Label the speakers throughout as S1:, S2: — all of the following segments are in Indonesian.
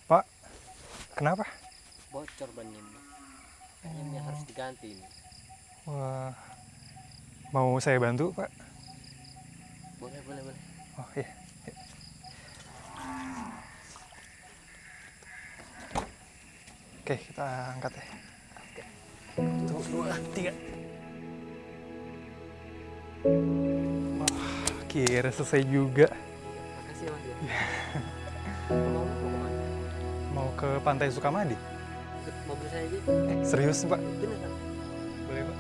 S1: Pak, kenapa?
S2: Bocor bannya ini. Kayaknya ini harus diganti ini.
S1: Wah, mau saya bantu, Pak?
S2: Boleh, boleh, boleh.
S1: Oh iya. Oke, kita angkat ya. Satu, dua, tiga. Wah, kira selesai juga.
S2: Iya, makasih Mas ya. Mau kemana?
S1: Mau ke Pantai Sukamadi.
S2: Ikut mobil saya aja.
S1: Serius, Pak?
S2: Beneran.
S1: Boleh, Pak?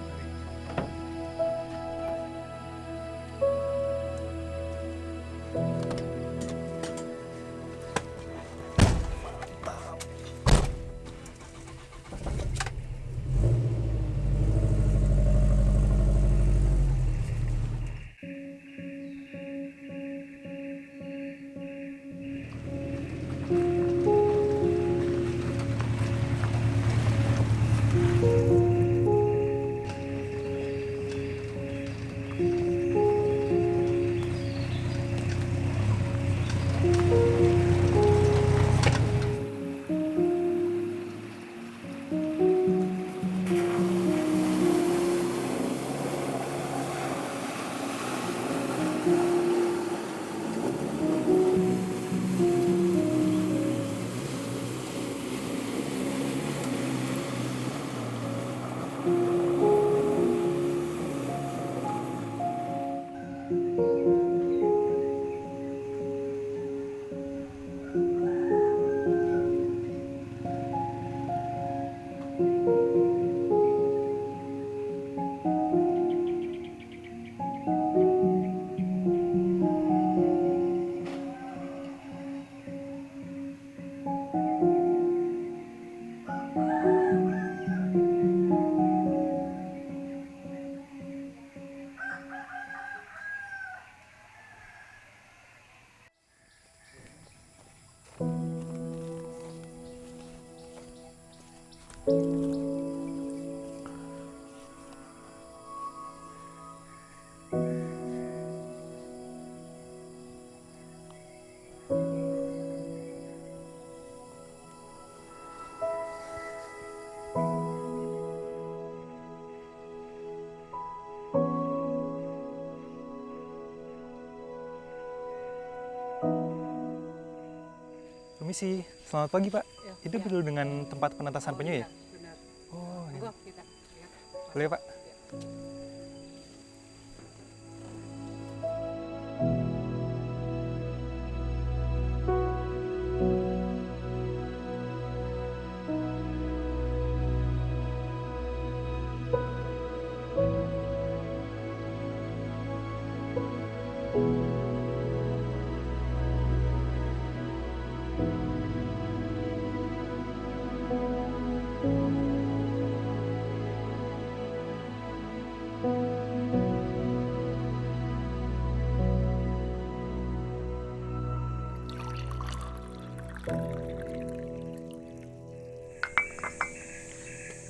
S1: Permisi, selamat pagi, Pak.
S3: Ya,
S1: Itu
S3: ya.
S1: dulu dengan tempat penetasan penyu ya?
S3: Iya, benar.
S1: Oh,
S3: Monggo
S1: iya.
S3: kita lihat.
S1: Boleh, Pak?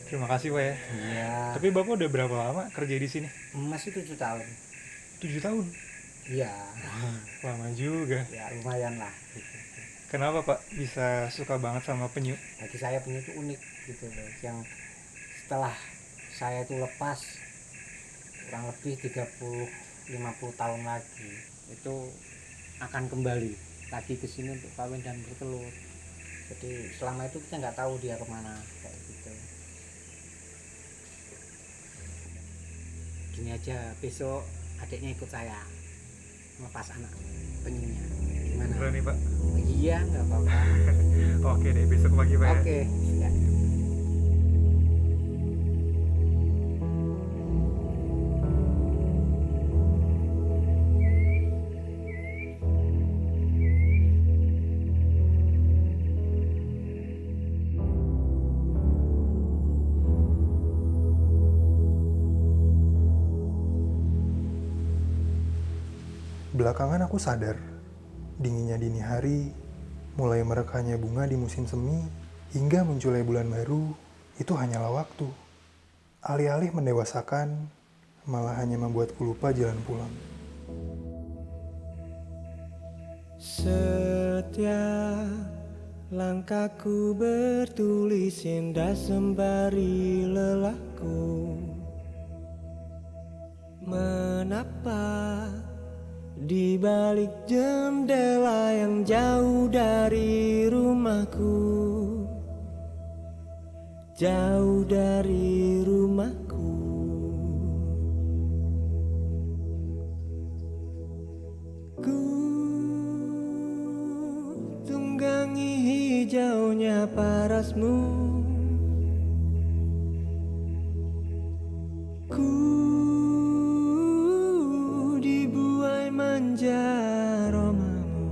S1: Terima kasih, Pak ya.
S4: Iya,
S1: Tapi Bapak udah berapa lama kerja di sini?
S4: masih 7 tahun.
S1: 7 tahun.
S4: Iya,
S1: Lama juga.
S4: ya lumayan lah. Gitu.
S1: Kenapa, Pak, bisa suka banget sama penyu?
S4: Bagi saya penyu itu unik gitu loh. Yang setelah saya itu lepas kurang lebih 30-50 tahun lagi itu akan kembali lagi ke sini untuk kawin dan bertelur. Jadi selama itu kita nggak tahu dia kemana kayak gitu. Gini aja, besok adiknya ikut saya melepas anak penyunya. Gimana?
S1: Berani, Pak?
S4: Iya, nggak apa-apa.
S1: Oke deh, besok pagi, Pak.
S4: Oke, ya.
S1: Belakangan aku sadar, dinginnya dini hari, mulai merekahnya bunga di musim semi, hingga munculnya bulan baru, itu hanyalah waktu. Alih-alih mendewasakan, malah hanya membuatku lupa jalan pulang.
S3: Setiap langkahku bertulis indah sembari lelahku. Menapa di balik jendela yang jauh dari rumahku, jauh dari rumahku. Ku tunggangi hijaunya parasmu, ku dibuai manja romamu.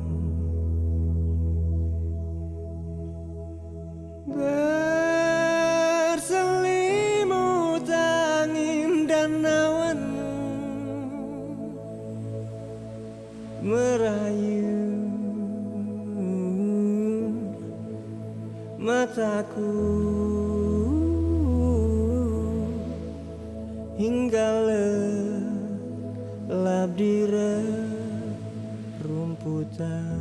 S3: Berselimut angin dan awanmu merayu mataku hingga lelap di rumputan.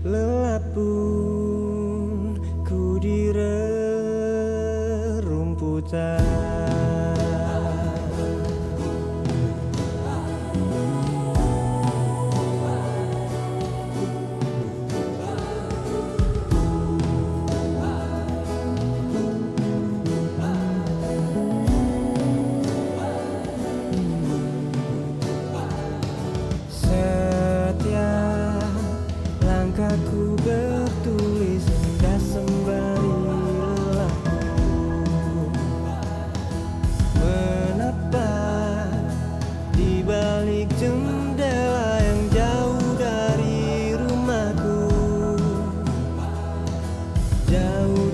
S3: Lelap pun ku di rumputan. Setiap langkahku bertulis indah sembari lelahku. Menapa di balik jendela yang jauh dari rumahku, jauh